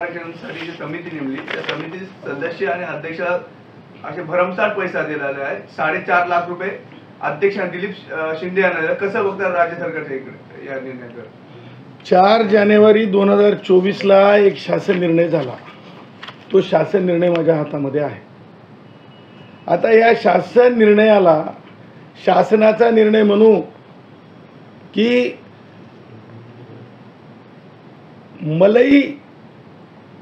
आरक्षणासाठी जी समिती नेमली त्या समिती सदस्य आणि अध्यक्ष असे भरमसाठ पैसा दिलेला आहे। 4.5 लाख रुपये अध्यक्ष दिलीप शिंदे यांना कसं बघतात राज्य सरकारच्या इकडे या निर्णयाकडे? 4 जानेवारी 2024 ला एक शासन निर्णय झाला। तो शासन निर्णय माझ्या हातामध्ये आहे। आता या शासन निर्णयाला शासनाचा निर्णय म्हणू की मलई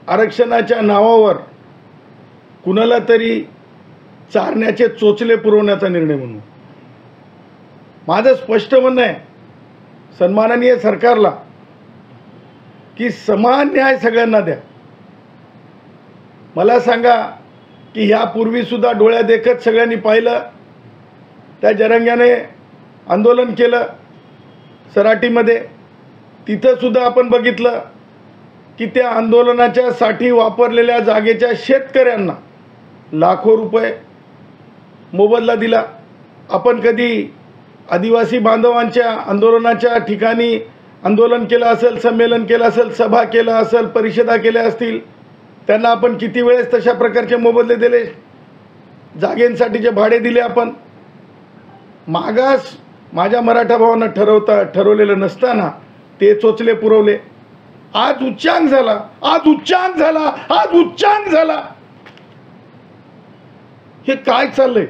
आरक्षणाच्या नावावर कुणाला तरी चारण्याचे चोचले पुरवण्याचा निर्णय म्हणून माझं स्पष्ट म्हणणं आहे सन्माननीय सरकारला की समान न्याय सगळ्यांना द्या। मला सांगा की यापूर्वी सुद्धा डोळ्या देखत सगळ्यांनी पाहिलं त्या जरंग्याने आंदोलन केलं सराटीमध्ये, तिथं सुद्धा आपण बघितलं की त्या आंदोलनाच्या साठी वापरलेल्या जागेच्या शेतकऱ्यांना लाखो रुपये मोबदला दिला। आपण कधी आदिवासी बांधवांच्या आंदोलनाच्या ठिकाणी आंदोलन केलं असेल, संमेलन केलं असेल, सभा केलं असेल, परिषदा केल्या असतील, त्यांना आपण किती वेळेस तशा प्रकारचे मोबदले दिले, जागेंसाठीचे भाडे दिले। आपण मागास माझ्या मराठा भावांना ठरवलेलं नसताना ते चोचले पुरवले। आज उच्चांक झाला, आज उच्चांक झाला, आज उच्चांक झाला। हे काय चाललंय?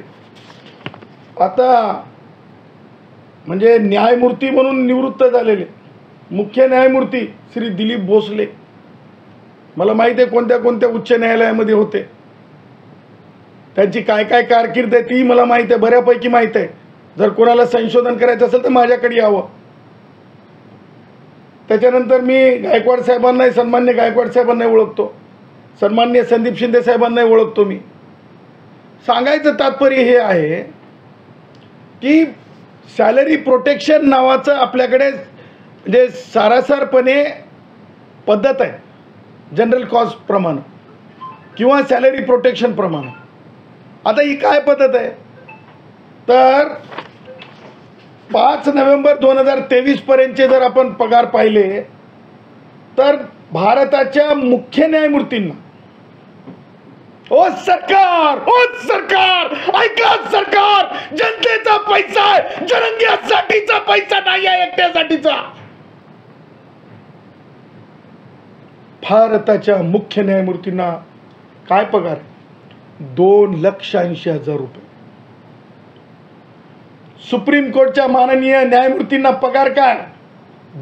आता म्हणजे न्यायमूर्ती म्हणून निवृत्त झालेले मुख्य न्यायमूर्ती श्री दिलीप भोसले, मला माहिती आहे कोणत्या कोणत्या उच्च न्यायालयामध्ये होते, त्यांची काय काय कारकीर्द आहे ती मला माहिती आहे, बऱ्यापैकी माहिती आहे। जर कोणाला संशोधन करायचं असेल तर माझ्याकडे यावं। त्याच्यानंतर मी गायकवाड साहेबांनाही, सन्मान्य गायकवाड साहेबांनाही ओळखतो, सन्मान्य संदीप शिंदे साहेबांनाही ओळखतो। मी सांगायचं तात्पर्य हे आहे की सॅलरी प्रोटेक्शन नावाचं आपल्याकडे म्हणजे सारासारपणे पद्धत आहे जनरल कॉज प्रमाणे किंवा सॅलरी प्रोटेक्शन प्रमाणे। आता ही काय पद्धत आहे तर 5 नोव्हेंबर 2023 पर्यंतचे जर आपण पगार पाहिले तर भारताच्या मुख्य न्यायमूर्तींना, ओ सरकार ऐका, सरकार जनतेचा पैसा आहे, जरंग्यासाठीचा पैसा नाही आहे, एकट्यासाठीचा। भारताच्या मुख्य न्यायमूर्तींना काय पगार? 2,80,000 रुपये। सुप्रीम कोर्टच्या माननीय न्यायमूर्तींना पगार काय?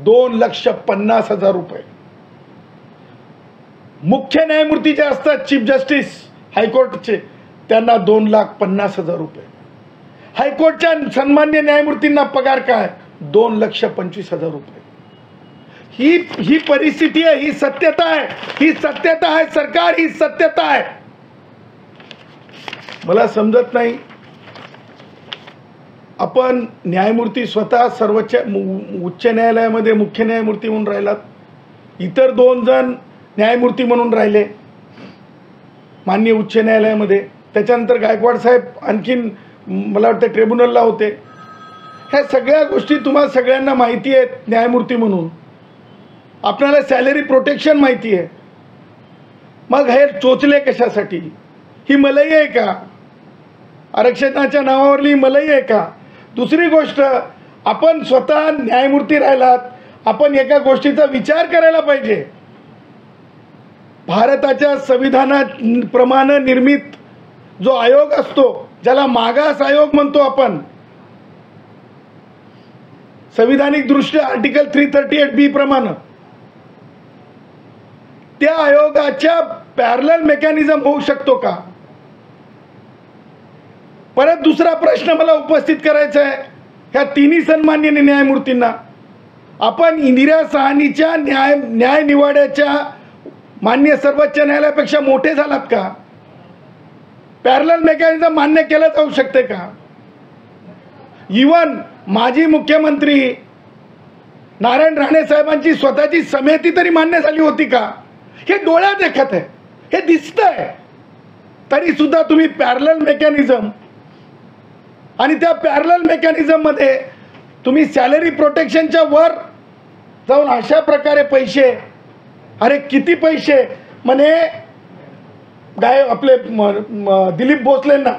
2,50,000 रुपये। मुख्य न्यायमूर्ती जे असतात चीफ जस्टिस हायकोर्टचे त्यांना 2,50,000 रुपये। हायकोर्टच्या सन्मान्य न्यायमूर्तींना पगार काय? 2,25,000 रुपये। ही परिस्थिती आहे, ही सत्यता आहे, ही सत्यता आहे सरकार, ही सत्यता आहे। मला समजत नाही आपण न्यायमूर्ती स्वतः सर्वोच्च उच्च न्यायालयामध्ये मुख्य न्यायमूर्ती म्हणून राहिलात, इतर 2 जण न्यायमूर्ती म्हणून राहिले माननीय उच्च न्यायालयामध्ये, त्याच्यानंतर गायकवाड साहेब आणखीन मला वाटतं ट्रिब्युनलला होते। ह्या सगळ्या गोष्टी तुम्हाला सगळ्यांना माहिती आहेत न्यायमूर्ती म्हणून, आपल्याला सॅलरी प्रोटेक्शन माहिती आहे। मग हे चोचले कशासाठी? ही मलई आहे का? आरक्षणाच्या नावावरली मलई आहे का? दुसरी गोष्ट, आपण स्वतः न्यायमूर्ती राहिलात, आपण एका गोष्टीचा विचार करायला पाहिजे। भारताच्या संविधानाप्रमाणे निर्मित जो आयोग असतो, ज्याला मागास आयोग म्हणतो आपण, संविधानिक दृष्ट्या आर्टिकल 338B प्रमाणे, त्या आयोगाच्या पॅरलल मेकॅनिझम होऊ शकतो का? परत दुसरा प्रश्न मला उपस्थित करायचा आहे ह्या तिन्ही सन्मान्य न्यायमूर्तींना, आपण इंदिरा साहनीच्या न्याय निवाड्याच्या मान्य सर्वोच्च न्यायालयापेक्षा मोठे झालात का? पॅरलल मेकॅनिझम मान्य केलं जाऊ शकते का? इवन माजी मुख्यमंत्री नारायण राणे साहेबांची स्वतःची समिती तरी मान्य झाली होती का? हे डोळ्यात देखत आहे, हे दिसतंय, तरी सुद्धा तुम्ही पॅरलल मेकॅनिझम आणि त्या पॅरलल मेकॅनिझम मध्ये तुम्ही सॅलरी प्रोटेक्शनच्या वर जाऊन अशा प्रकारे पैसे, अरे किती पैसे म्हणे आपले दिलीप भोसलेंना,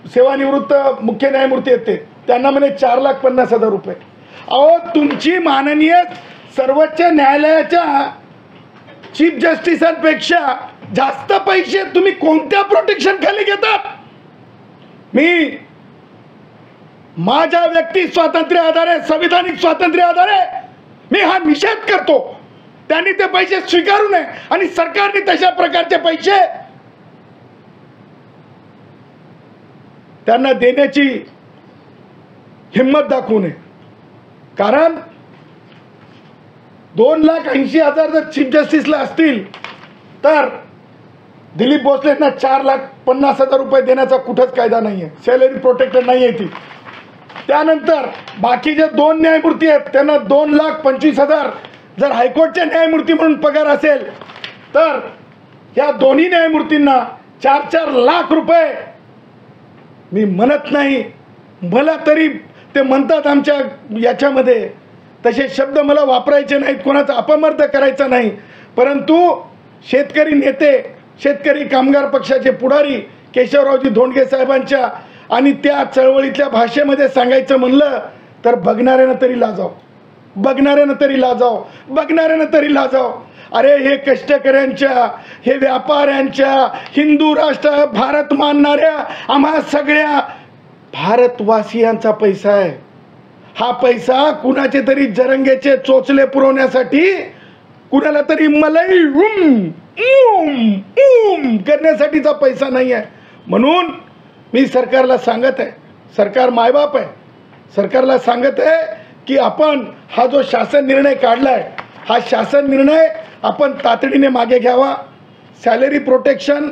सेवानिवृत्त मुख्य न्यायमूर्ती आहेत त्यांना म्हणे 4,50,000 रुपये. अहो तुमची माननीय सर्वोच्च न्यायालयाच्या चीफ जस्टिसांपेक्षा जास्त पैसे तुम्ही कोणत्या प्रोटेक्शन खाली घेतात? मी माझ्या व्यक्ती स्वातंत्र्य आधारे, संविधानिक स्वातंत्र्य आधारे मी हा निषेध करतो. त्यांनी ते पैसे स्वीकारू नये आणि सरकारने तशा प्रकारचे पैसे त्यांना देण्याची हिम्मत दाखवू नये. कारण 2,80,000 जर चीफ जस्टिसला असतील तर दिलीप भोसलेंना 4,50,000 रुपये देण्याचा कुठंच कायदा नाही आहे. सॅलरी प्रोटेक्टेड नाही आहे ती. त्यानंतर बाकीचे 2 न्यायमूर्ती आहेत त्यांना 2,25,000 जर हायकोर्टचे न्यायमूर्ती म्हणून पगार असेल तर या दोन्ही न्यायमूर्तींना 4-4 लाख रुपये. मी म्हणत नाही, मला तरी ते म्हणतात आमच्या याच्यामध्ये, तसे शब्द मला वापरायचे नाहीत, कोणाचा अपमर्द करायचा नाही. परंतु शेतकरी नेते, शेतकरी कामगार पक्षाचे पुढारी केशवरावजी धोंडगे साहेबांच्या आणि त्या चळवळीतल्या भाषेमध्ये सांगायचं म्हणलं तर बघणाऱ्यानं तरी लाजाव, बघणाऱ्यानं तरी लाजाव, बघणाऱ्यानं तरी लाजाव. अरे हे कष्टकऱ्यांच्या, हे व्यापाऱ्यांच्या, हिंदू राष्ट्र भारत मानणाऱ्या आम्हा सगळ्या भारतवासियांचा पैसा आहे. हा पैसा कुणाचे तरी जरंगेचे चोचले पुरवण्यासाठी, कुणाला तरी मलाई करण्यासाठीचा पैसा नाही आहे. म्हणून मी सरकारला सांगत आहे, सरकार मायबाप आहे, सरकारला सांगत आहे की आपण हा जो शासन निर्णय काढला आहे, हा शासन निर्णय आपण तातडीने मागे घ्यावा. सॅलरी प्रोटेक्शन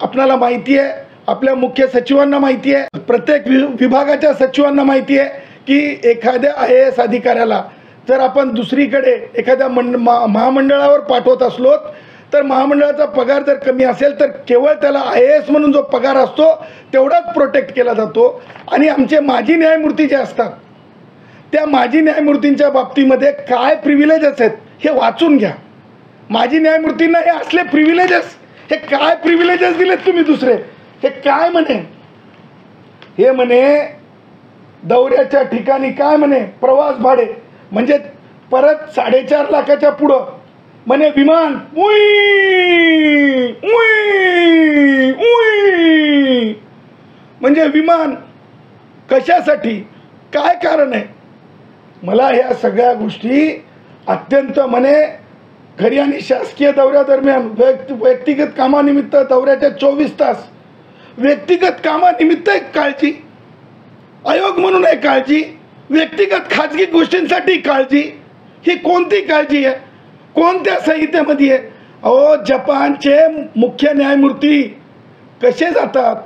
आपल्याला माहिती आहे, आपल्या मुख्य सचिवांना माहिती आहे, प्रत्येक विभागाच्या सचिवांना माहिती आहे की एखाद्या IAS अधिकाऱ्याला जर आपण दुसरीकडे एखाद्या महामंडळावर पाठवत असलो तर महामंडळाचा पगार जर कमी असेल तर केवळ त्याला IAS म्हणून जो पगार असतो तेवढाच प्रोटेक्ट केला जातो. आणि आमचे माजी न्यायमूर्ती जे असतात त्या माजी न्यायमूर्तींच्या बाबतीमध्ये काय प्रिव्हिलेजेस आहेत हे वाचून घ्या. माजी न्यायमूर्तींना हे असले प्रिव्हिलेजेस, हे काय प्रिव्हिलेजेस दिलेत तुम्ही दुसरे? हे काय म्हणे? हे म्हणे दौऱ्याच्या ठिकाणी काय म्हणे प्रवास भाडे म्हणजे परत 4.5 लाखाच्या पुढं म्हणे विमान उई उई उई म्हणजे विमान कशासाठी, काय कारण आहे? मला ह्या सगळ्या गोष्टी अत्यंत म्हणे घरी आणि शासकीय दौऱ्यादरम्यान व्यक्तिगत कामानिमित्त दौऱ्याच्या 24 तास व्यक्तिगत कामानिमित्त एक काळजी, आयोग म्हणून एक काळजी, व्यक्तिगत खाजगी गोष्टींसाठी काळजी. ही कोणती काळजी आहे? कोणत्या संहितेमध्ये आहे? अहो जपानचे मुख्य न्यायमूर्ती कसे जातात?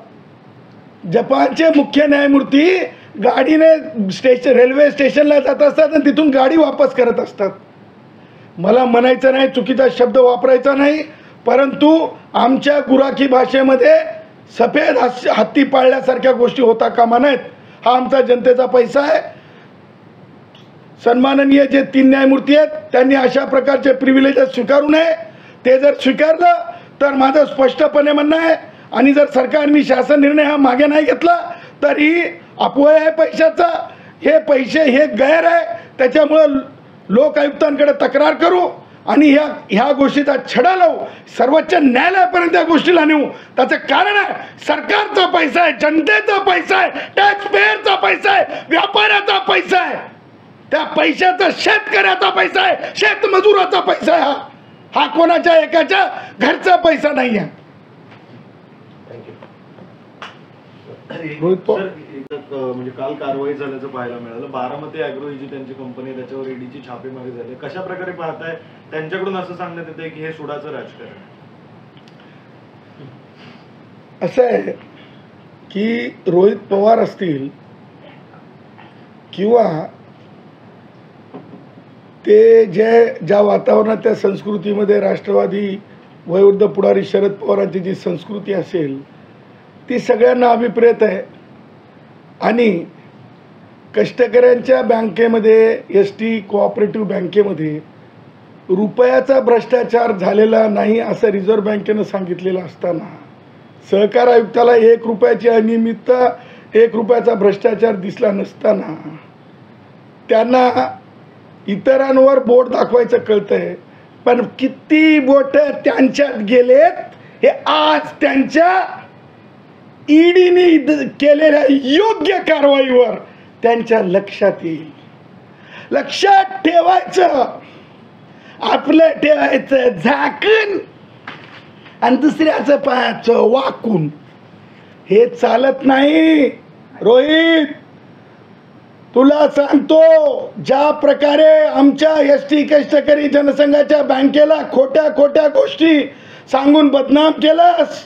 जपानचे मुख्य न्यायमूर्ती गाडीने रेल्वे स्टेशनला जात असतात आणि तिथून गाडी वापस करत असतात. मला म्हणायचं नाही, चुकीचा शब्द वापरायचा नाही, परंतु आमच्या गुराखी भाषेमध्ये सफेद हत्ती पाळल्यासारख्या गोष्टी होता कामा नयेत. हा आमचा जनतेचा पैसा आहे. सन्माननीय जे 3 न्यायमूर्ती आहेत त्यांनी अशा प्रकारचे प्रिव्हिलेजेस स्वीकारू नये. ते जर स्वीकारलं तर माझं स्पष्टपणे म्हणणं आहे, आणि जर सरकारने शासन निर्णय हा मागे नाही घेतला तर ही अपव्यय आहे पैशाचा. हे पैसे हे गैर आहे, त्याच्यामुळं लोक आयुक्तांकडे तक्रार करू आणि ह्या गोष्टीचा छडा लावू, सर्वोच्च न्यायालयापर्यंत या गोष्टीला नेऊ. त्याचं कारण आहे सरकारचा पैसा आहे, जनतेचा पैसा आहे, टॅक्स पेअरचा पैसा आहे, व्यापाऱ्याचा पैसा आहे. त्या पैशाचा शेतकऱ्याचा पैसा आहे, शेतमजुराचा पैसा आहे. हा कोणाच्या एकाच्या घरचा पैसा नाही आहे. म्हणजे काल कारवाई झाल्याचं पाहायला मिळालं. बारामती अॅग्रो ही जी त्यांची कंपनी त्याच्यावर ईडीची छापेमारी झाली. कशा प्रकारे पाहताय? त्यांच्याकडून असं सांगण्यात येते की हे सुडाचं राजकारण. असं आहे की रोहित पवार असतील किंवा ते ज्या वातावरणात त्या संस्कृतीमध्ये राष्ट्रवादी वयोवृद्ध पुढारी शरद पवारांची जी संस्कृती असेल ती सगळ्यांना अभिप्रेत आहे. आणि कष्टकऱ्यांच्या बँकेमध्ये, ST कोऑपरेटिव्ह बँकेमध्ये रुपयाचा भ्रष्टाचार झालेला नाही असं रिझर्व्ह बँकेनं सांगितलेलं असताना, सहकार आयुक्ताला 1 रुपयाची अनियमितता, 1 रुपयाचा भ्रष्टाचार दिसला नसताना त्यांना इतरांवर बोट दाखवायचं कळतंय, पण किती बोट त्यांच्यात गेलेत हे आज त्यांच्या ईडीने केलेल्या योग्य कारवाईवर त्यांच्या लक्षात येईल. लक्षात ठेवायचं, आपलं ठेवायचं झाकून आणि दुसऱ्याचं पाहायचं वाकून. हे चालत नाही रोहित. तुला सांगतो, ज्या प्रकारे आमच्या एसटी कष्टकरी जनसंघाच्या बँकेला खोट्या खोट्या गोष्टी सांगून बदनाम केलास,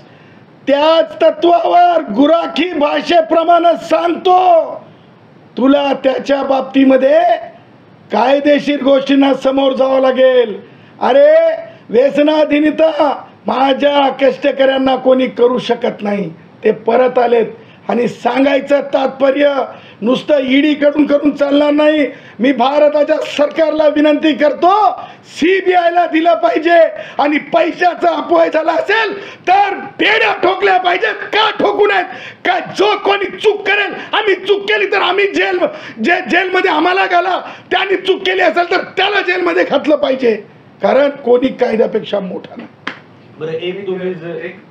त्याच तत्वावर गुराखी भाषेप्रमाणे सांगतो, तुला त्याच्या बाबतीमध्ये कायदेशीर गोष्टींना समोर जावं लागेल. अरे व्यसनाधीनता माझ्या कष्टकऱ्यांना कोणी करू शकत नाही. ते परत आलेत आणि सांगायचं तात्पर्य नुसतं ईडी कडून करून चालणार नाही. मी भारताच्या सरकारला विनंती करतो, सीबीआयला दिलं पाहिजे आणि पैशाचा अपव्यय झाला असेल तर पेड्या ठोकल्या पाहिजेत. का ठोकू नयेत? का जो कोणी चूक करेल, आम्ही चूक केली तर आम्ही जेलमध्ये आम्हाला घाला, त्यांनी चूक केली असेल तर त्याला जेलमध्ये घातलं पाहिजे, कारण कोणी कायद्यापेक्षा मोठा नाही. बरं, एक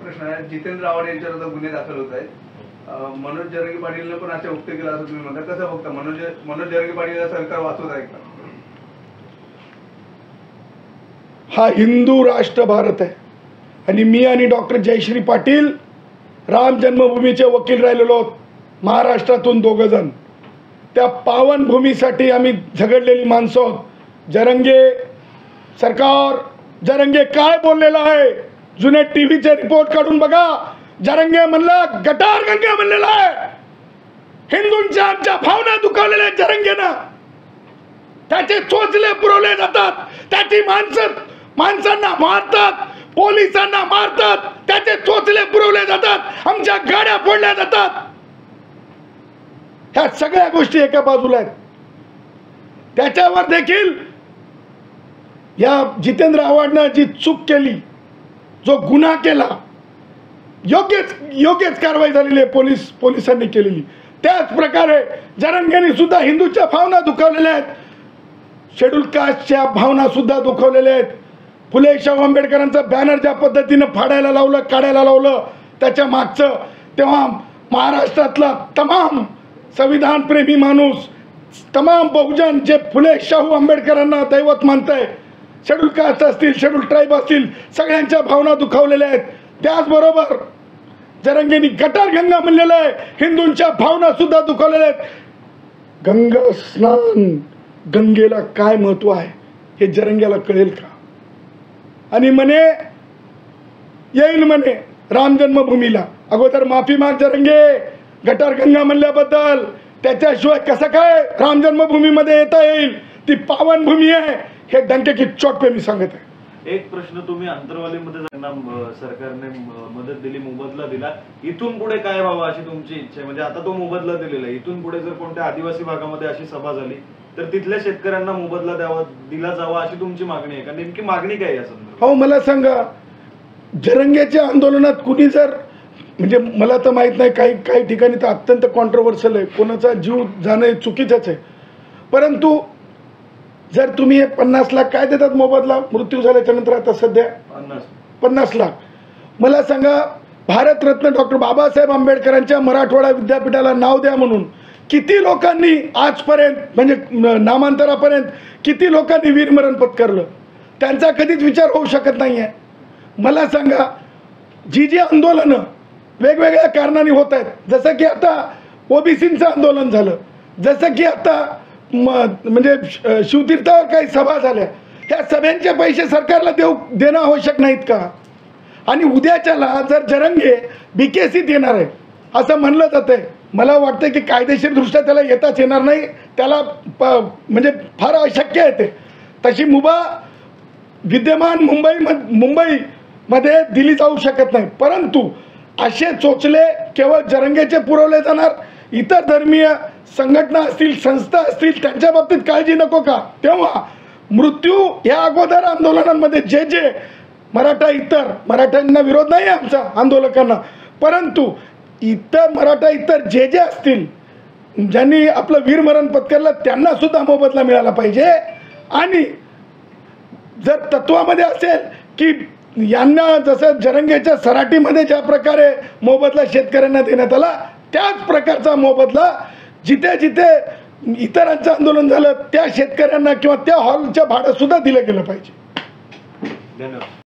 प्रश्न आहे. जितेंद्र आव्हाड यांच्यावर आता गुन्हे दाखल होत आहेत. मनोज जरांगे पाटीलने पण अशा उक्त केला असं तुम्ही म्हणता, कसं बघता? मनोज जरांगे पाटील सरकार वाचवत आहे का? हा हिंदू राष्ट्र भारत आहे आणि मी आणि डॉक्टर जयश्री पाटील राम जन्मभूमीचे वकील राहिलेलो आहोत. महाराष्ट्रातून 2 जण. त्या पावन भूमीसाठी आम्ही झगडलेली माणसं आहोत. जरंगे काय बोललेला आहे? जुने टीव्हीचे रिपोर्ट काढून बघा. जरंगे म्हणला गटार गंगा म्हणलेला आहे. हिंदूंच्या आमच्या भावना दुखावलेल्या जरंगेनं. त्याचे चोचले पुरवले जातात, त्याची माणसांना मारतात, पोलिसांना मारतात, त्याचे चोचले पुरवले जातात, आमच्या गाड्या फोडल्या जातात. ह्या सगळ्या गोष्टी एका बाजूला आहेत. त्याच्यावर देखील या जितेंद्र आव्हाडनं जी चूक केली, जो गुन्हा केला, योग्यच कारवाई झालेली आहे पोलिसांनी केलेली. त्याच प्रकारे जरंगेंनी सुद्धा हिंदूच्या भावना दुखावलेल्या आहेत, शेड्यूल कास्टच्या भावना सुद्धा दुखावलेल्या आहेत. फुले शाहू आंबेडकरांचा बॅनर ज्या पद्धतीनं फाडायला लावलं, काढायला लावलं, त्याच्या मागचं तेव्हा महाराष्ट्रातला तमाम संविधानप्रेमी माणूस, तमाम बहुजन जे फुले शाहू आंबेडकरांना दैवत मानताय, शेड्यूल कास्ट असतील, शेड्यूल ट्राईब असतील, सगळ्यांच्या भावना दुखावलेल्या आहेत. त्याचबरोबर जरंगेंनी गटार गंगा म्हणलेलं आहे, हिंदूंच्या भावना सुद्धा दुखावलेल्या आहेत. गंगा स्नान, गंगेला काय महत्व आहे हे जरंगेला कळेल का? आणि म्हणे येईल म्हणे राम जन्मभूमीला. अगोदर माफी माग जरंगे गटार गंगा म्हणल्याबद्दल. त्याच्याशिवाय कसं काय राम जन्मभूमीमध्ये येता येईल? ती पावन भूमी आहे, हे डंके की चोट पे मी सांगत आहे. एक प्रश्न, तुम्ही अंतरवालीमध्ये त्यांना सरकारने मदत दिली, मोबदला दिला, इथून पुढे काय व्हावं अशी तुमची इच्छा आहे? म्हणजे आता तो मोबदला दिलेला आहे, इथून पुढे जर कोणत्या आदिवासी भागामध्ये अशी सभा झाली तर तिथल्या शेतकऱ्यांना मोबदला दिला जावा अशी तुमची मागणी आहे का? नेमकी मागणी काय या संदर्भात? हो, मला सांगा, जरंगेच्या आंदोलनात कुणी जर, म्हणजे मला तर माहित नाही, काही ठिकाणी तर अत्यंत कॉन्ट्रोवर्शियल आहे, कोणाचा जीव जाणं चुकीचंच आहे. परंतु जर तुम्ही हे 50 लाख काय देतात मोबदला मृत्यू झाल्याच्या नंतर, आता सध्या 50 लाख. मला सांगा, भारतरत्न डॉक्टर बाबासाहेब आंबेडकरांच्या मराठवाडा विद्यापीठाला नाव द्या म्हणून किती लोकांनी आजपर्यंत, म्हणजे नामांतरापर्यंत किती लोकांनी वीरमरण पत्करलं? त्यांचा कधीच विचार होऊ शकत नाही आहे. मला सांगा, जी आंदोलनं वेगवेगळ्या कारणाने होत आहेत, जसं की आता ओबीसींचं आंदोलन झालं, जसं की आता म्हणजे शिवतीर्थावर काही सभा झाल्या, ह्या सभ्यांचे पैसे सरकारला देणं आवश्यक नाहीत का? आणि उद्याच्याला जर जरंगे BKCत येणार आहे असं म्हणलं जातंय, मला वाटतं की कायदेशीरदृष्ट्या त्याला येताच येणार नाही, त्याला म्हणजे फार अशक्य आहे ते. तशी मुभा विद्यमान मुंबईमध्ये दिली जाऊ शकत नाही. परंतु असे चोचले केवळ जरंगेचे पुरवले जाणार? इतर धर्मीय संघटना असतील, संस्था असतील, त्यांच्या बाबतीत काळजी नको का? तेव्हा मृत्यू या अगोदर आंदोलनांमध्ये जे जे मराठा इतर, मराठ्यांना विरोध नाही आहे आमचा आंदोलकांना, परंतु इतर मराठा इतर जे जे असतील ज्यांनी आपलं वीरमरण पत्करलं त्यांना सुद्धा मोबदला मिळाला पाहिजे. आणि जर तत्वामध्ये असेल की यांना जसं जरंगेच्या सराटीमध्ये ज्या प्रकारे मोबदला शेतकऱ्यांना देण्यात आला त्याच प्रकारचा मोबदला जिथे जिथे इतरांचं आंदोलन झालं त्या शेतकऱ्यांना किंवा त्या हॉलच्या भाडं सुद्धा दिलं गेलं पाहिजे. धन्यवाद.